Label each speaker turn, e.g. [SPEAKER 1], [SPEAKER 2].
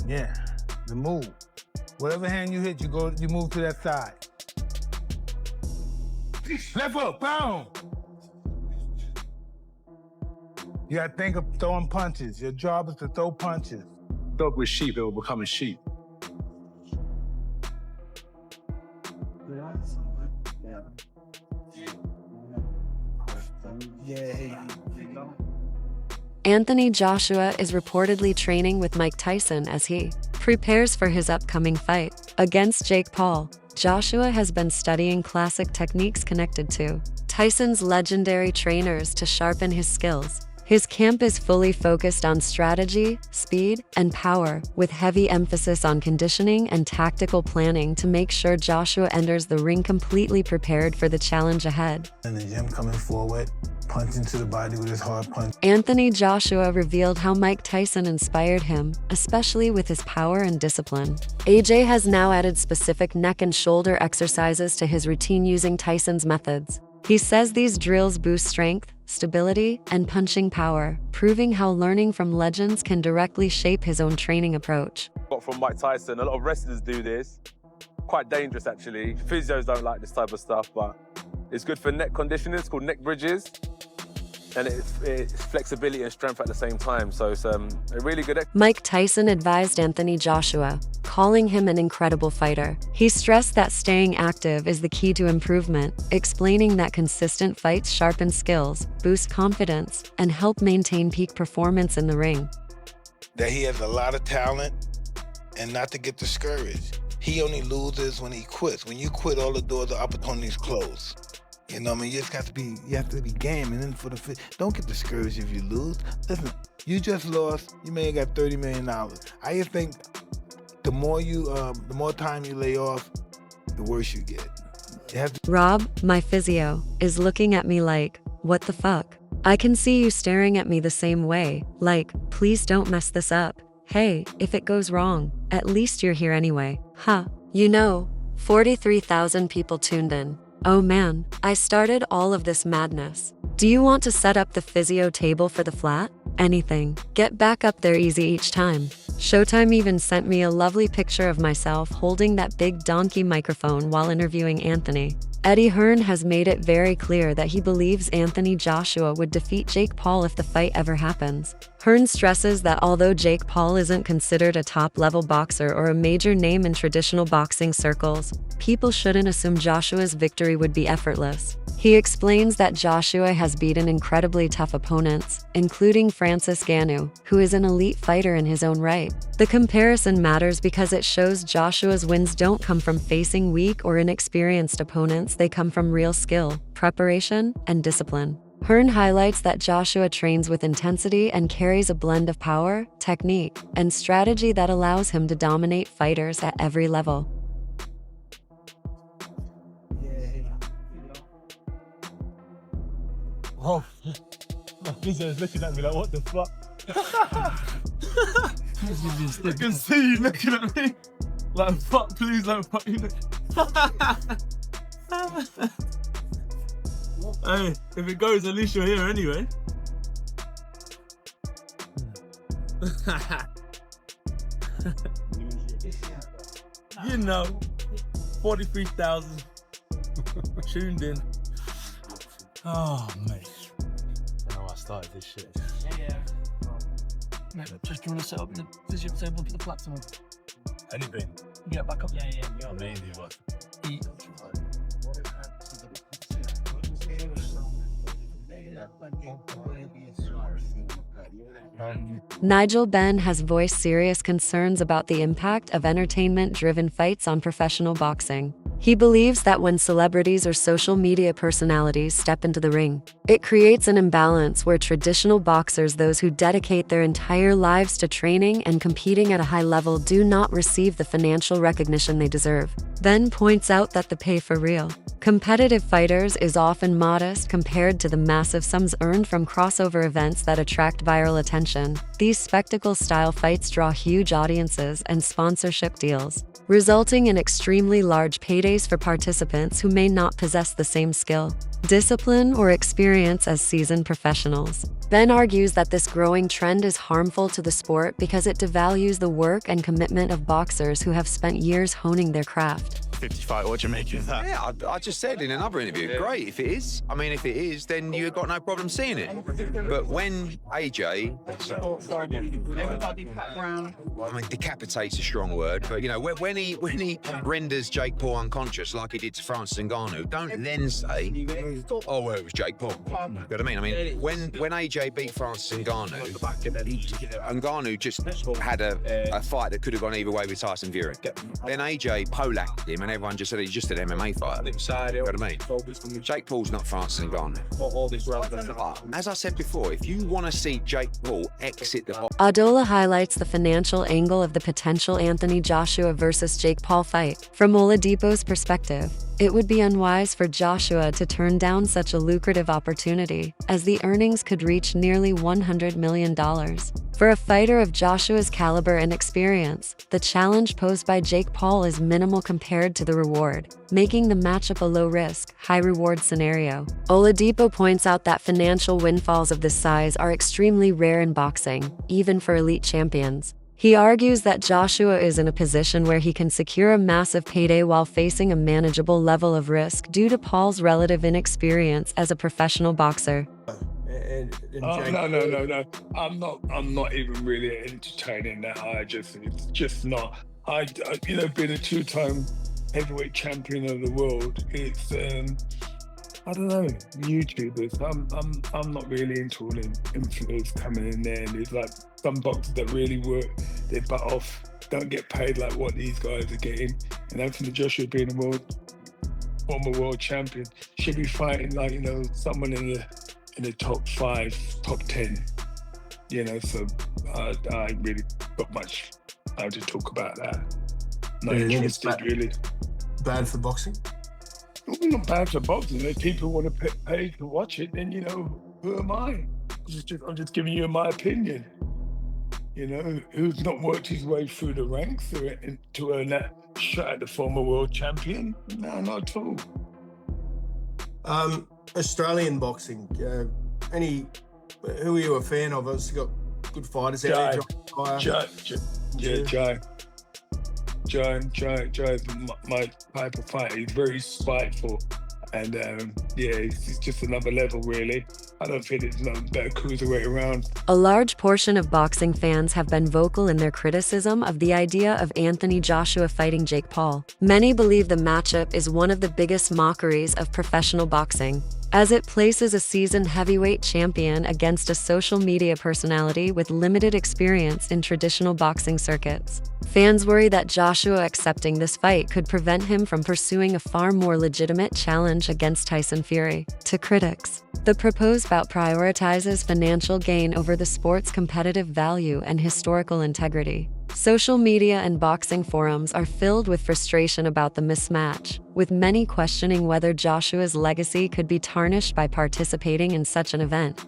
[SPEAKER 1] Yeah, the move. Whatever hand you hit, you move to that side. Left hook, boom! You gotta think of throwing punches. Your job is to throw punches.
[SPEAKER 2] Dog with sheep, it will become a sheep.
[SPEAKER 3] Anthony Joshua is reportedly training with Mike Tyson as he prepares for his upcoming fight against Jake Paul. Joshua has been studying classic techniques connected to Tyson's legendary trainers to sharpen his skills. His camp is fully focused on strategy, speed, and power, with heavy emphasis on conditioning and tactical planning to make sure Joshua enters the ring completely prepared for the challenge ahead.
[SPEAKER 1] In the gym coming forward, punching to the body with his hard punch.
[SPEAKER 3] Anthony Joshua revealed how Mike Tyson inspired him, especially with his power and discipline. AJ has now added specific neck and shoulder exercises to his routine using Tyson's methods. He says these drills boost strength, stability, and punching power, proving how learning from legends can directly shape his own training approach.
[SPEAKER 4] Got from Mike Tyson, a lot of wrestlers do this. Quite dangerous, actually. Physios don't like this type of stuff, but it's good for neck conditioning. It's called neck bridges. And it's flexibility and strength at the same time, so it's a really good exercise.
[SPEAKER 3] Mike Tyson advised Anthony Joshua, calling him an incredible fighter. He stressed that staying active is the key to improvement, explaining that consistent fights sharpen skills, boost confidence, and help maintain peak performance in the ring.
[SPEAKER 1] That he has a lot of talent and not to get discouraged. He only loses when he quits. When you quit, all the doors of opportunities close. You know what I mean? You have to be game, and then don't get discouraged if you lose. Listen, you just lost, you may have got $30 million. I just think the more time you lay off, the worse you get.
[SPEAKER 3] Rob, my physio, is looking at me like, what the fuck? I can see you staring at me the same way, like, please don't mess this up. Hey, if it goes wrong, at least you're here anyway. Huh. 43,000 people tuned in. Oh man, I started all of this madness. Do you want to set up the physio table for the flat? Anything. Get back up there easy each time. Showtime even sent me a lovely picture of myself holding that big donkey microphone while interviewing Anthony. Eddie Hearn has made it very clear that he believes Anthony Joshua would defeat Jake Paul if the fight ever happens. Hearn stresses that although Jake Paul isn't considered a top-level boxer or a major name in traditional boxing circles, people shouldn't assume Joshua's victory would be effortless. He explains that Joshua has beaten incredibly tough opponents, including Francis Ngannou, who is an elite fighter in his own right. The comparison matters because it shows Joshua's wins don't come from facing weak or inexperienced opponents, they come from real skill, preparation, and discipline. Hearn highlights that Joshua trains with intensity and carries a blend of power, technique, and strategy that allows him to dominate fighters at every level.
[SPEAKER 2] Oh, my physio's looking at me like, what the fuck? I can see you looking at me like, fuck, please don't fucking look. Hey, if it goes, at least you're here anyway. You know, 43,000 tuned in. Oh, mate. I know I started this shit. Yeah.
[SPEAKER 5] Mate, just trying to set up the physio table for the platform.
[SPEAKER 2] Anything.
[SPEAKER 5] Get back up. Yeah.
[SPEAKER 2] I mean, what?
[SPEAKER 5] Eat.
[SPEAKER 3] Nigel Benn has voiced serious concerns about the impact of entertainment-driven fights on professional boxing. He believes that when celebrities or social media personalities step into the ring, it creates an imbalance where traditional boxers, those who dedicate their entire lives to training and competing at a high level, do not receive the financial recognition they deserve. Benn points out that the pay for real competitive fighters is often modest compared to the massive sums earned from crossover events that attract viral attention. These spectacle-style fights draw huge audiences and sponsorship deals, resulting in extremely large paydays for participants who may not possess the same skill, discipline, or experience as seasoned professionals. Ben argues that this growing trend is harmful to the sport because it devalues the work and commitment of boxers who have spent years honing their craft.
[SPEAKER 2] 50 fight, what do you make of that?
[SPEAKER 6] Yeah, I just said in another interview, great if it is. I mean, if it is, then you've got no problem seeing it. But when AJ, I mean, decapitate's a strong word, but you know, when he renders Jake Paul unconscious like he did to Francis Ngannou, don't then say, oh, well, it was Jake Paul. You know what I mean? I mean, when AJ beat Francis Ngannou, Ngannou just had a fight that could have gone either way with Tyson Fury. Then AJ Polaked him, and everyone just said he's just an MMA fighter. You know what I mean? Jake Paul's not Francis Ngannou. As I said before, if you want to see Jake Paul exit the box.
[SPEAKER 3] Adola highlights the financial angle of the potential Anthony Joshua versus Jake Paul fight. From Oladipo's perspective, it would be unwise for Joshua to turn down such a lucrative opportunity, as the earnings could reach nearly $100 million. For a fighter of Joshua's caliber and experience, the challenge posed by Jake Paul is minimal compared to the reward, making the matchup a low-risk, high-reward scenario. Oladipo points out that financial windfalls of this size are extremely rare in boxing, even for elite champions. He argues that Joshua is in a position where he can secure a massive payday while facing a manageable level of risk due to Paul's relative inexperience as a professional boxer.
[SPEAKER 7] No. I'm not even really entertaining that. It's just not. Being a two-time heavyweight champion of the world, it's I don't know, YouTubers. I'm not really into all them influencers coming in there. And there's like some boxers that really work their butt off, don't get paid like what these guys are getting. And Anthony Joshua being a former world champion, should be fighting like, someone in the top 5, top 10. So I ain't really got much how to talk about that. Not interested, really.
[SPEAKER 2] Bad for boxing?
[SPEAKER 7] Well, not bad for boxing. If people want to pay to watch it, then, who am I? I'm just giving you my opinion. Who's not worked his way through the ranks to earn that shot at the former world champion? No, not at all.
[SPEAKER 2] Australian boxing, who are you a fan of? Obviously got good fighters out there. Joe's my type of fighter. He's very spiteful, and he's just another level, really. I don't think there's no better cruiserweight around.
[SPEAKER 3] A large portion of boxing fans have been vocal in their criticism of the idea of Anthony Joshua fighting Jake Paul. Many believe the matchup is one of the biggest mockeries of professional boxing, as it places a seasoned heavyweight champion against a social media personality with limited experience in traditional boxing circuits. Fans worry that Joshua accepting this fight could prevent him from pursuing a far more legitimate challenge against Tyson Fury. To critics, the proposed bout prioritizes financial gain over the sport's competitive value and historical integrity. Social media and boxing forums are filled with frustration about the mismatch, with many questioning whether Joshua's legacy could be tarnished by participating in such an event.